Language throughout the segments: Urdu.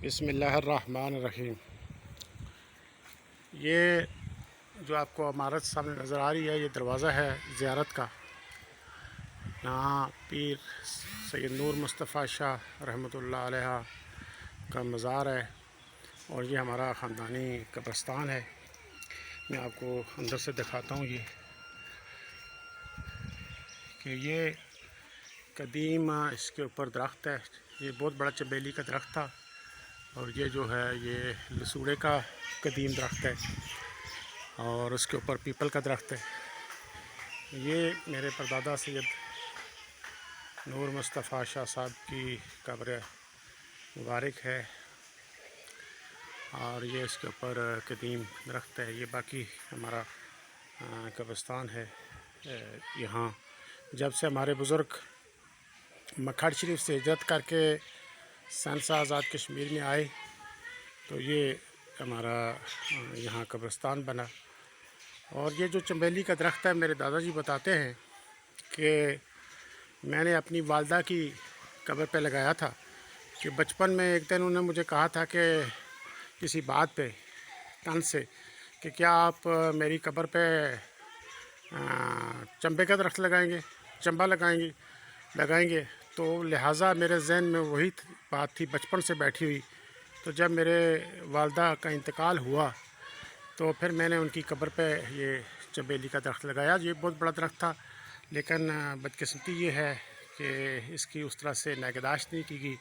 بسم اللہ الرحمن الرحیم۔ یہ جو آپ کو عمارت سامنے نظر آ رہی ہے، یہ دروازہ ہے زیارت کا۔ یہاں پیر سید نور مصطفیٰ شاہ رحمۃ اللہ علیہ کا مزار ہے، اور یہ ہمارا خاندانی قبرستان ہے۔ میں آپ کو اندر سے دکھاتا ہوں یہ قدیم اس کے اوپر درخت ہے۔ یہ بہت بڑا چنبیلی کا درخت تھا، اور یہ جو ہے یہ لسوڑے کا قدیم درخت ہے، اور اس کے اوپر پیپل کا درخت ہے۔ یہ میرے پردادا سید نور مصطفیٰ شاہ صاحب کی قبر مبارک ہے، اور یہ اس کے اوپر قدیم درخت ہے۔ یہ باقی ہمارا قبرستان ہے۔ یہاں جب سے ہمارے بزرگ مکھڈ شریف سے ہجرت کر کے سنسا آزاد کشمیر میں آئے، تو یہ ہمارا یہاں قبرستان بنا۔ اور یہ جو چنبیلی کا درخت ہے، میرے دادا جی بتاتے ہیں کہ میں نے اپنی والدہ کی قبر پہ لگایا تھا، کہ بچپن میں ایک دن انہوں نے مجھے کہا تھا کہ کسی بات پہ تن سے کہ کیا آپ میری قبر پہ چنبے کا درخت چنبا لگائیں گے۔ تو لہٰذا میرے ذہن میں وہی بات تھی بچپن سے بیٹھی ہوئی۔ تو جب میرے والدہ کا انتقال ہوا، تو پھر میں نے ان کی قبر پہ یہ چنبیلی کا درخت لگایا۔ یہ بہت بڑا درخت تھا، لیکن بدقسمتی یہ ہے کہ اس کی اس طرح سے نگہداشت نہیں کی گئی،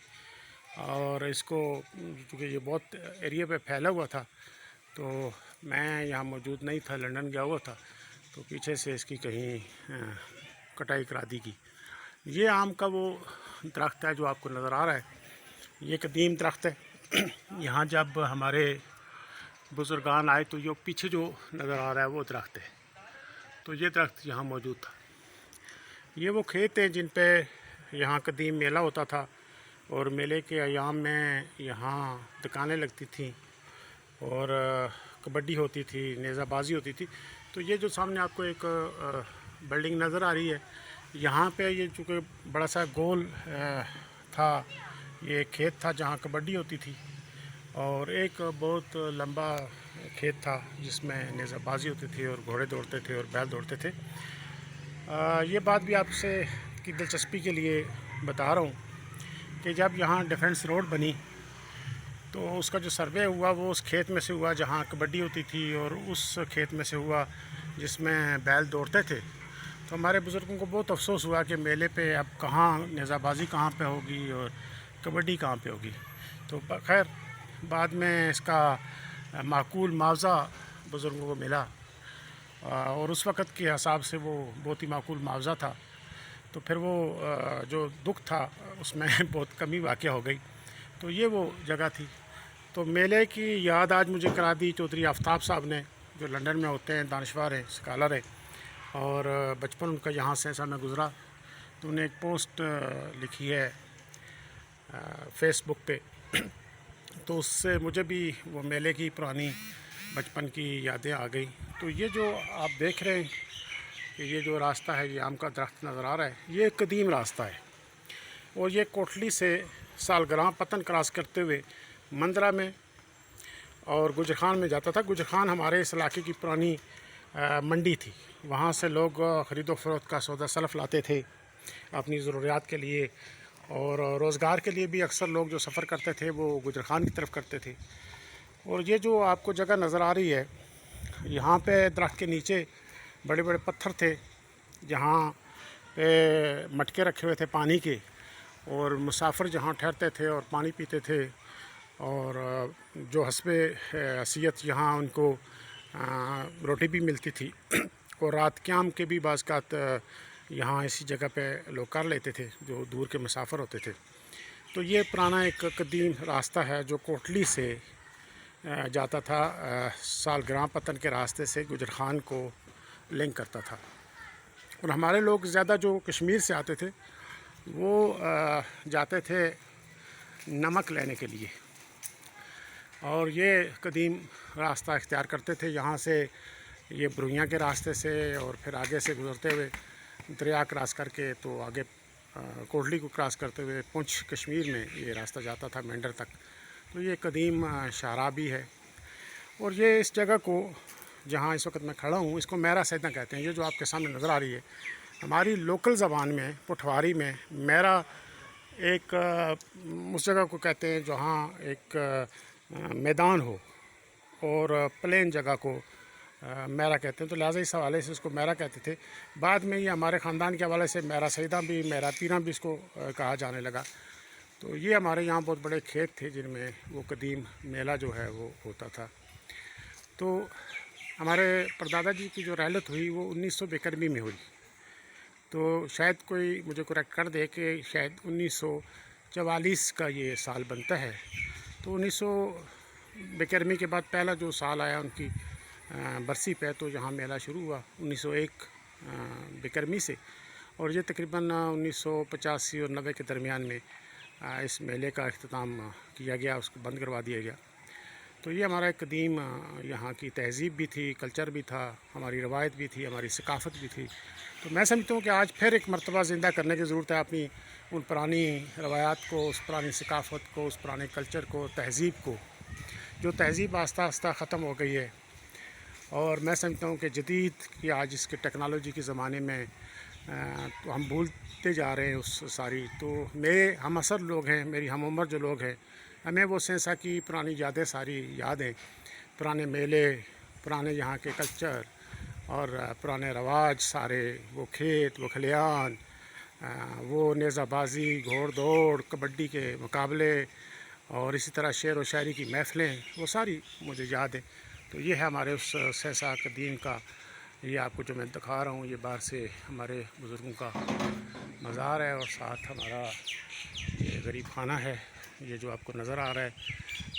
اور اس کو چونکہ یہ بہت ایریا پہ پھیلا ہوا تھا، تو میں یہاں موجود نہیں تھا، لنڈن گیا ہوا تھا، تو پیچھے سے اس کی کہیں کٹائی کرا دی گئی۔ یہ آم کا وہ درخت ہے جو آپ کو نظر آ رہا ہے، یہ قدیم درخت ہے۔ یہاں جب ہمارے بزرگان آئے تو یہ پیچھے جو نظر آ رہا ہے وہ درخت ہے، تو یہ درخت یہاں موجود تھا۔ یہ وہ کھیت ہیں جن پہ یہاں قدیم میلہ ہوتا تھا، اور میلے کے ایام میں یہاں دکانیں لگتی تھیں، اور کبڈی ہوتی تھی، نیزہ بازی ہوتی تھی۔ تو یہ جو سامنے آپ کو ایک بلڈنگ نظر آ رہی ہے، یہاں پہ یہ چونکہ بڑا سا گول تھا، یہ کھیت تھا جہاں کبڈی ہوتی تھی، اور ایک بہت لمبا کھیت تھا جس میں نیزہ بازی ہوتی تھی، اور گھوڑے دوڑتے تھے اور بیل دوڑتے تھے۔ یہ بات بھی آپ سے کی دلچسپی کے لیے بتا رہا ہوں کہ جب یہاں ڈیفنس روڈ بنی، تو اس کا جو سروے ہوا وہ اس کھیت میں سے ہوا جہاں کبڈی ہوتی تھی، اور اس کھیت میں سے ہوا جس میں بیل دوڑتے تھے۔ تو ہمارے بزرگوں کو بہت افسوس ہوا کہ میلے پہ اب کہاں نیزہ بازی کہاں پہ ہوگی اور کبڈی کہاں پہ ہوگی۔ تو خیر بعد میں اس کا معقول معاوضہ بزرگوں کو ملا، اور اس وقت کے حساب سے وہ بہت ہی معقول معاوضہ تھا۔ تو پھر وہ جو دکھ تھا اس میں بہت کمی واقع ہو گئی۔ تو یہ وہ جگہ تھی۔ تو میلے کی یاد آج مجھے کرا دی چودھری آفتاب صاحب نے، جو لنڈن میں ہوتے ہیں، دانشور ہیں، اسکالر ہیں، اور بچپن ان کا یہاں سے ایسا میں گزرا۔ تو انہیں ایک پوسٹ لکھی ہے فیس بک پہ، تو اس سے مجھے بھی وہ میلے کی پرانی بچپن کی یادیں آ گئی۔ تو یہ جو آپ دیکھ رہے ہیں کہ یہ جو راستہ ہے، یہ آم کا درخت نظر آ رہا ہے، یہ ایک قدیم راستہ ہے، اور یہ کوٹلی سے سالگراں پتن کراس کرتے ہوئے مندرہ میں اور گجر خان میں جاتا تھا۔ گجر خان ہمارے اس علاقے کی پرانی منڈی تھی، وہاں سے لوگ خرید و فروخت کا سودا سلف لاتے تھے اپنی ضروریات کے لیے، اور روزگار کے لیے بھی اکثر لوگ جو سفر کرتے تھے وہ گجر خان کی طرف کرتے تھے۔ اور یہ جو آپ کو جگہ نظر آ رہی ہے، یہاں پہ درخت کے نیچے بڑے بڑے پتھر تھے، جہاں پہ مٹکے رکھے ہوئے تھے پانی کے، اور مسافر جہاں ٹھہرتے تھے اور پانی پیتے تھے، اور جو حسب حیثیت یہاں ان کو روٹی بھی ملتی تھی، اور رات قیام کے بھی بعض اوقات یہاں اسی جگہ پہ لوگ کر لیتے تھے جو دور کے مسافر ہوتے تھے۔ تو یہ پرانا ایک قدیم راستہ ہے جو کوٹلی سے جاتا تھا، سالگراں پتن کے راستے سے گجر خان کو لنک کرتا تھا۔ اور ہمارے لوگ زیادہ جو کشمیر سے آتے تھے وہ جاتے تھے نمک لینے کے لیے، اور یہ قدیم راستہ اختیار کرتے تھے۔ یہاں سے یہ بروئیاں کے راستے سے اور پھر آگے سے گزرتے ہوئے دریا کراس کر کے تو آگے کوٹلی کو کراس کرتے ہوئے پونچھ کشمیر میں یہ راستہ جاتا تھا مینڈر تک۔ تو تو یہ قدیم شاہراہ بھی ہے، اور یہ اس جگہ کو جہاں اس وقت میں کھڑا ہوں اس کو میرا سیدہ کہتے ہیں۔ یہ جو آپ کے سامنے نظر آ رہی ہے ہماری لوکل زبان میں پٹھواری میں میرا ایک اس جگہ کو کہتے ہیں جہاں ایک میدان ہو اور پلین جگہ کو میرا کہتے ہیں، تو لہٰذا اس حوالے سے اس کو میرا کہتے تھے۔ بعد میں یہ ہمارے خاندان کے حوالے سے میرا سیدہ بھی، میرا پیرا بھی اس کو کہا جانے لگا۔ تو یہ ہمارے یہاں بہت بڑے کھیت تھے جن میں وہ قدیم میلہ جو ہے وہ ہوتا تھا۔ تو ہمارے پردادا جی کی جو رحلت ہوئی وہ 1992 میں ہوئی، تو شاید کوئی مجھے کریکٹ کر دے کہ شاید 1944 کا یہ سال بنتا ہے۔ تو 1992 کے بعد پہلا جو سال آیا ان کی برسی پہ، تو یہاں میلہ شروع ہوا 1901 سے، اور یہ تقریباً 1985 اور 90 کے درمیان میں اس میلے کا اختتام کیا گیا، اس کو بند کروا دیا گیا۔ تو یہ ہمارا ایک قدیم یہاں کی تہذیب بھی تھی، کلچر بھی تھا، ہماری روایت بھی تھی، ہماری ثقافت بھی تھی۔ تو میں سمجھتا ہوں کہ آج پھر ایک مرتبہ زندہ کرنے کی ضرورت ہے اپنی ان پرانی روایات کو، اس پرانی ثقافت کو، اس پرانے کلچر کو، تہذیب کو، جو تہذیب آہستہ آہستہ ختم ہو گئی ہے۔ اور میں سمجھتا ہوں کہ جدید کی آج اس کے ٹیکنالوجی کے زمانے میں تو ہم بھولتے جا رہے ہیں اس ساری۔ تو میرے ہم عصر لوگ ہیں، میری ہم عمر جو لوگ ہیں، ہمیں وہ سینسا کی پرانی یادیں ساری یاد ہیں، پرانے میلے، پرانے یہاں کے کلچر اور پرانے رواج سارے، وہ کھیت، وہ کھلیان، وہ نیزہ بازی، گھوڑ دوڑ، کبڈی کے مقابلے، اور اسی طرح شعر و شاعری کی محفلیں، وہ ساری مجھے یاد ہے۔ تو یہ ہے ہمارے اس سہسا قدیم کا، یہ آپ کو جو میں دکھا رہا ہوں، یہ باہر سے ہمارے بزرگوں کا مزار ہے، اور ساتھ ہمارا یہ غریب خانہ ہے، یہ جو آپ کو نظر آ رہا ہے۔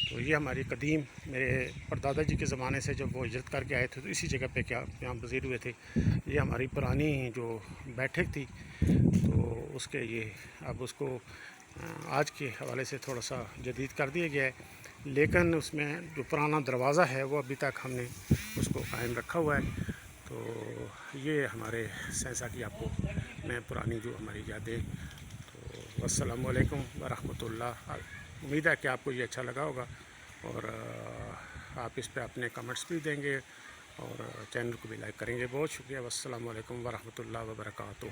تو یہ ہماری قدیم، میرے پردادا جی کے زمانے سے جب وہ ہجرت کر کے آئے تھے تو اسی جگہ پہ قیام پذیر ہوئے تھے۔ یہ ہماری پرانی جو بیٹھک تھی، تو اس کے یہ اب اس کو آج کے حوالے سے تھوڑا سا جدید کر دیا گیا ہے، لیکن اس میں جو پرانا دروازہ ہے وہ ابھی تک ہم نے اس کو قائم رکھا ہوا ہے۔ تو یہ ہمارے سہسا کی آپ کو میں پرانی جو ہماری یادیں۔ تو السلام علیکم ورحمۃ اللہ۔ امید ہے کہ آپ کو یہ اچھا لگا ہوگا، اور آپ اس پہ اپنے کمنٹس بھی دیں گے اور چینل کو بھی لائک کریں گے۔ بہت شکریہ، والسلام علیکم ورحمۃ اللہ وبرکاتہ۔